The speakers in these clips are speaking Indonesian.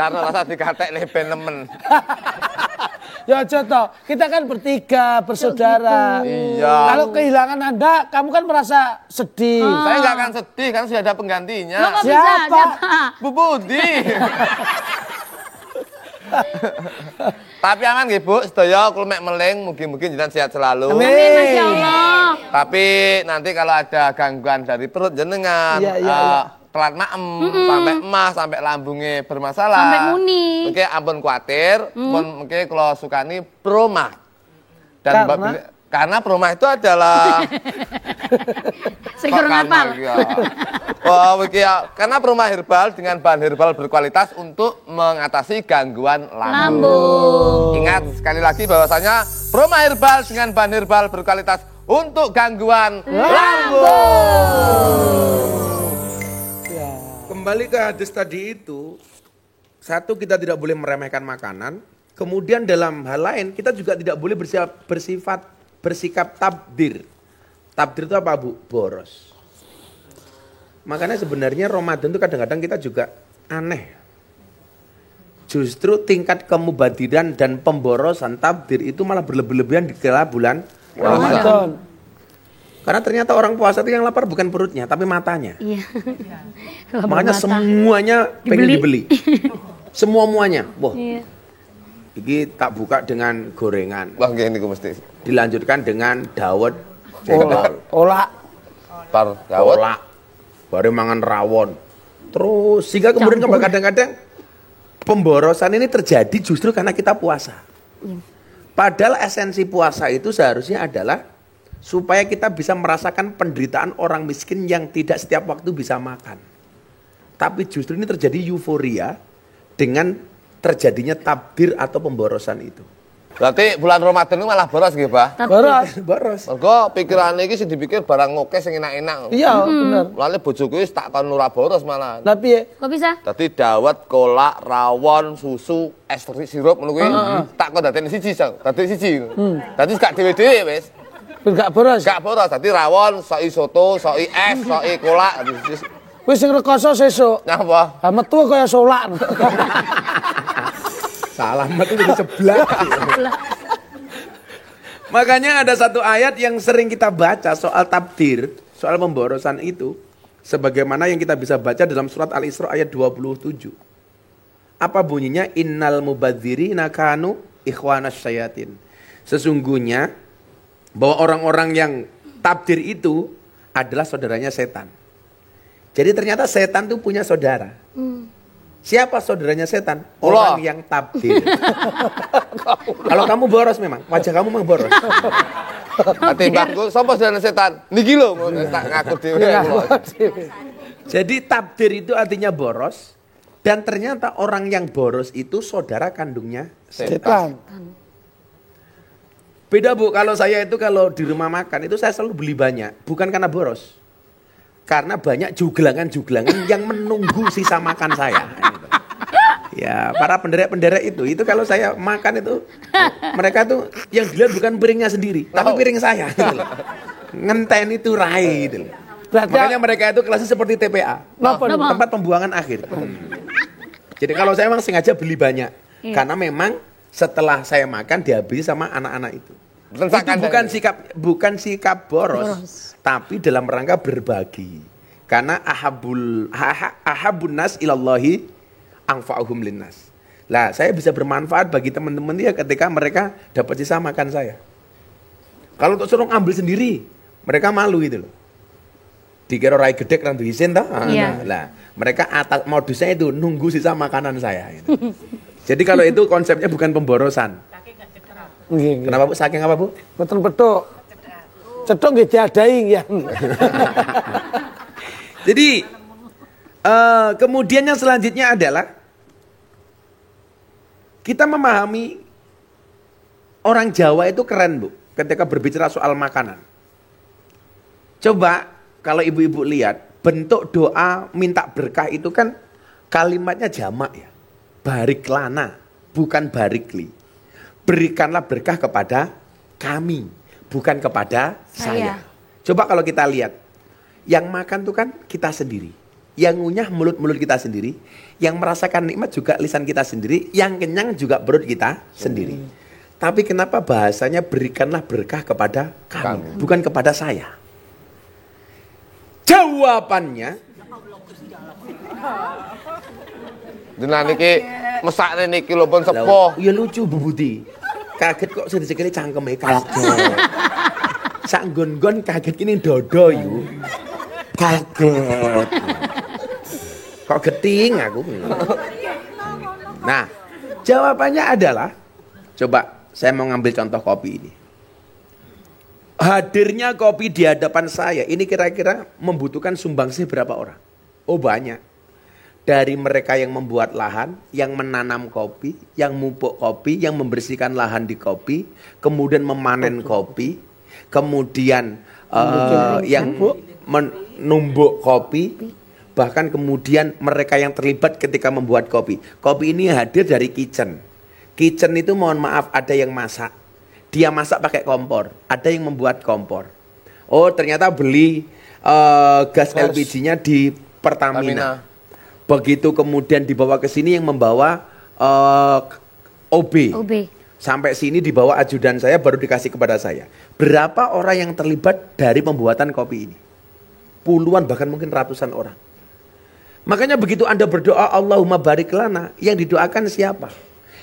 Karena rasa dikatek nih ben nemen. Ya aja toh, kita kan bertiga, bersaudara. Gitu. Iya. Kalau kehilangan Anda, kamu kan merasa sedih. Saya nggak akan sedih kan sudah ada penggantinya. Lo kok Siapa? bisa? Siapa? Bu Budi. Tapi aman nggih Bu, sedaya kula mek meling mugi-mugi jenengan sehat selalu. Amin. Amin, Masya Allah. Tapi nanti kalau ada gangguan dari perut jenengan, Iya, iya, iya. telat maem, sampai emas, sampai lambungnya bermasalah. Sampai muni. Mungkin ampun kuatir, mungkin kalau sukani proma. Dan karena proma itu adalah Saya kurang hafal. Wah, karena proma herbal dengan bahan herbal berkualitas untuk mengatasi gangguan lambung. Ingat sekali lagi bahwasanya proma herbal dengan bahan herbal berkualitas untuk gangguan lambung. Kembali ke hadis tadi itu, satu kita tidak boleh meremehkan makanan, kemudian dalam hal lain kita juga tidak boleh bersikap tabdir. Tabdir itu apa Bu? Boros. Makanya sebenarnya Ramadan itu kadang-kadang kita juga aneh. Justru tingkat kemubadiran dan pemborosan tabdir itu malah berlebih-lebihan di kala bulan Ramadan. Karena ternyata orang puasa itu yang lapar bukan perutnya, tapi matanya. Iya. Makanya semuanya pengen dibeli. Semuanya. Wah, Iya. ini tak buka dengan gorengan. Wah, gini ku mesti. Dilanjutkan dengan dawet jengkol. Olah. Par dawet. Kolak. Baru mangan rawon. Terus sehingga kemudian kadang-kadang pemborosan ini terjadi justru karena kita puasa. Padahal esensi puasa itu seharusnya adalah supaya kita bisa merasakan penderitaan orang miskin yang tidak setiap waktu bisa makan. Tapi justru ini terjadi euforia dengan terjadinya tabdir atau pemborosan itu. Berarti bulan Ramadan itu malah boros gitu, Pak? Boros. Mergo pikirane iki sing dipikir barang oke sing enak-enak. Iya, bener. Lalu bojoku wis tak kon ora boros malah. Lah piye? Kok bisa? Dadi dawet, kolak, rawon, susu, es sirup ngono kuwi tak kon dadeni siji, dadi siji. Dadi gak dhewe-dhewe wis. Gak boros. Gak boros, dadi rawon, soki soto, soki es, soki kolak. Wis sing rekoso sesuk. Napa? Ha metu kaya solak. Salamat itu di sebelah. Makanya ada satu ayat yang sering kita baca soal tabdir, soal pemborosan itu. Sebagaimana yang kita bisa baca dalam surat Al-Isra ayat 27. Apa bunyinya? Innal mubadzirina kanu ikhwanas syayatin. Sesungguhnya bahwa orang-orang yang tabdir itu adalah saudaranya setan. Jadi ternyata setan itu punya saudara. Siapa saudaranya setan? Orang yang tabdir. Kalau kamu boros memang, wajah kamu memang boros. Ati mbahku, sapa saudara setan? Niki lho, tak ngaku dhewe. Jadi tabdir itu artinya boros. Dan ternyata orang yang boros itu saudara kandungnya setan. Beda Bu, kalau saya itu kalau di rumah makan itu saya selalu beli banyak. Bukan karena boros. Karena banyak juglangan-juglangan yang menunggu sisa makan saya. Ya, para penderek-penderek itu kalau saya makan itu mereka tuh yang dilihat bukan piringnya sendiri, tapi piring saya. Gitu. Ngenten itu rai. Gitu. Makanya mereka itu kelasnya seperti TPA, tempat pembuangan akhir. Jadi kalau saya memang sengaja beli banyak, karena memang setelah saya makan dihabisi sama anak-anak itu. Itu bukan sikap boros, tapi dalam rangka berbagi. Karena ahabun nas ilallahi anfa'uhum linnas. Lah, saya bisa bermanfaat bagi teman-teman dia ketika mereka dapat sisa makan saya. Kalau untuk suruh ambil sendiri, mereka malu itu loh. Dikira rai gedek randu isin toh. Lah, mereka modusnya itu nunggu sisa makanan saya gitu. Jadi kalau itu konsepnya bukan pemborosan. Kenapa Bu? Saking apa Bu? Mboten petuk. Cethuk nggih diadai ya. Jadi kemudian yang selanjutnya adalah kita memahami orang Jawa itu keren Bu ketika berbicara soal makanan. Coba kalau ibu-ibu lihat bentuk doa minta berkah itu kan kalimatnya jamak ya. Bariklana bukan barikli. Berikanlah berkah kepada kami, bukan kepada saya. Coba kalau kita lihat, yang makan tuh kan kita sendiri. Yang ngunyah mulut-mulut kita sendiri, yang merasakan nikmat juga lisan kita sendiri, yang kenyang juga perut kita sendiri. Tapi kenapa bahasanya berikanlah berkah kepada kamu, bukan kepada saya? Jawabannya, Dina niki mesak niki lho pun sepuh. ya lucu Bu Budi. Kaget kok sedikit cangkeme kaget. Sak nggon-nggon kaget kini dodo yu. Kaget. Kok geting aku. Nah, jawabannya adalah, coba saya mau ngambil contoh kopi ini. Hadirnya kopi di hadapan saya ini kira-kira membutuhkan sumbangsih berapa orang? Oh banyak. Dari mereka yang membuat lahan, yang menanam kopi, yang mupuk kopi, yang membersihkan lahan di kopi, kemudian memanen kopi, kemudian yang menumbuk kopi, bahkan kemudian mereka yang terlibat ketika membuat kopi. Kopi ini hadir dari kitchen. Kitchen itu mohon maaf ada yang masak. Dia masak pakai kompor. Ada yang membuat kompor. Oh ternyata beli gas LPG-nya di Pertamina. Begitu kemudian dibawa ke sini yang membawa OB. Sampai sini dibawa ajudan saya baru dikasih kepada saya. Berapa orang yang terlibat dari pembuatan kopi ini? Puluhan bahkan mungkin ratusan orang. Makanya begitu Anda berdoa Allahumma barik lana, yang didoakan siapa?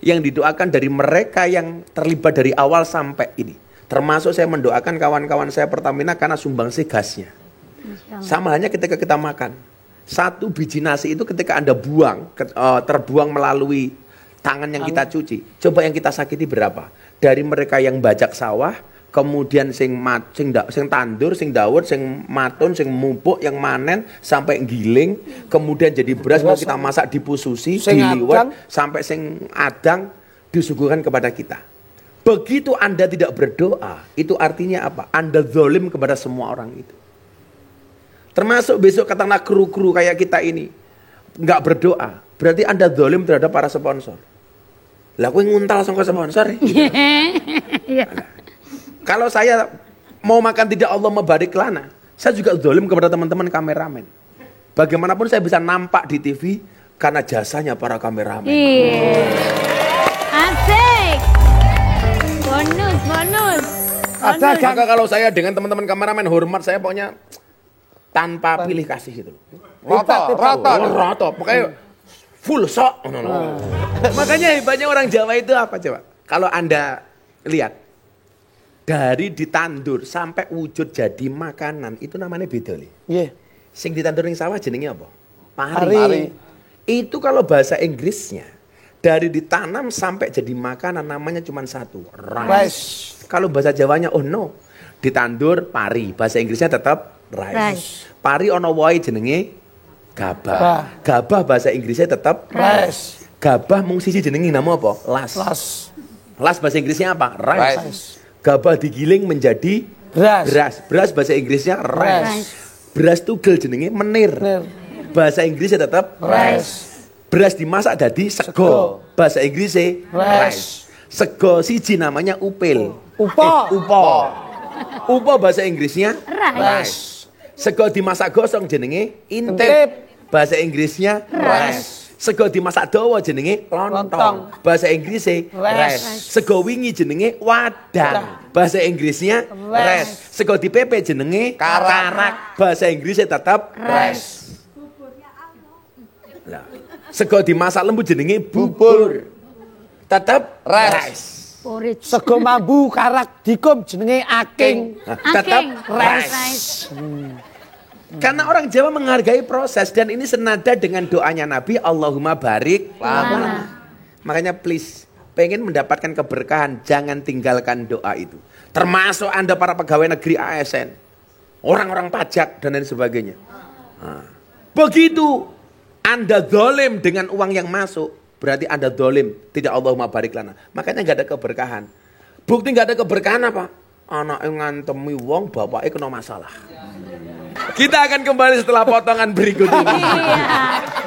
Yang didoakan dari mereka yang terlibat dari awal sampai ini. Termasuk saya mendoakan kawan-kawan saya Pertamina karena sumbangsih gasnya. Sama halnya ketika kita makan. Satu biji nasi itu ketika Anda buang, terbuang melalui tangan yang kita cuci. Coba yang kita sakiti berapa? Dari mereka yang bajak sawah, kemudian sing tandur, sing dawet, sing matun, sing mupuk, yang manen, sampai giling, kemudian jadi beras, mau kita masak dipususi, diliwat, sampai sing adang disuguhkan kepada kita. Begitu Anda tidak berdoa, itu artinya apa? Anda zalim kepada semua orang itu. Termasuk besok katakanlah kru-kru kayak kita ini nggak berdoa, berarti Anda zalim terhadap para sponsor. Lah kowe nguntal sama sponsor ya? Kalau saya mau makan tidak Allah membarik lana, saya juga zalim kepada teman-teman kameramen. Bagaimanapun saya bisa nampak di TV karena jasanya para kameramen. Asik. Bonus. Maka kalau saya dengan teman-teman kameramen hormat, saya pokoknya tanpa pilih kasih gitu. Rata. Pokoknya full sok. Makanya hebatnya orang Jawa itu apa coba? Kalau Anda lihat, dari ditandur sampai wujud jadi makanan itu namanya beda nih. Sing ditandur ning sawah jenenge apa? Pari. Itu kalau bahasa Inggrisnya dari ditanam sampai jadi makanan namanya cuma satu, rice. Kalau bahasa Jawanya ditandur pari, bahasa Inggrisnya tetap rice. Pari ono wohe jenenge gabah. Gabah bahasa Inggrisnya tetap rice. Gabah mung siji jenenge nama apa? Las bahasa Inggrisnya apa? Rice. Gabah digiling menjadi beras. Beras bahasa Inggrisnya rice. Beras tugel jenenge menir. Bahasa Inggrisnya tetap rice. Beras dimasak jadi sego. Bahasa Inggrisnya rice. Sego siji namanya upil. Upo bahasa Inggrisnya rice. Sego dimasak gosong jenenge intip. Bahasa Inggrisnya rice. Sego dimasak dawa jenenge lontong. Bahasa Inggrisnya rice. Sego wingi jenenge wadang. Bahasa Inggrisnya rice. Sego dipepe jenenge karak. Bahasa Inggrisnya tetap rice. Sego dimasak lembu jenenge bubur. Tetap rice. Sego mambu karak dikum jenenge aking. Tetap rice. Karena orang Jawa menghargai proses dan ini senada dengan doanya Nabi Allahumma barik lana. Makanya please, pengen mendapatkan keberkahan jangan tinggalkan doa itu. Termasuk Anda para pegawai negeri ASN, orang-orang pajak dan lain sebagainya. Begitu Anda zalim dengan uang yang masuk, berarti Anda zalim, tidak Allahumma barik lana. Makanya nggak ada keberkahan. Bukti nggak ada keberkahan apa? Anak ngantemi wong, bapaknya kena masalah. Kita akan kembali setelah potongan berikut ini.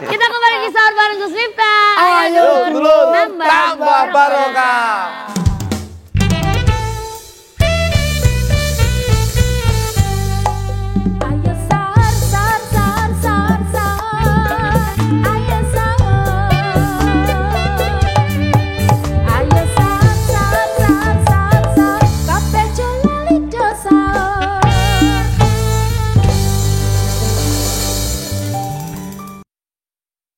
Kita kembali di sahur bareng Gus Miftah. Ayo dulu tambah barokah.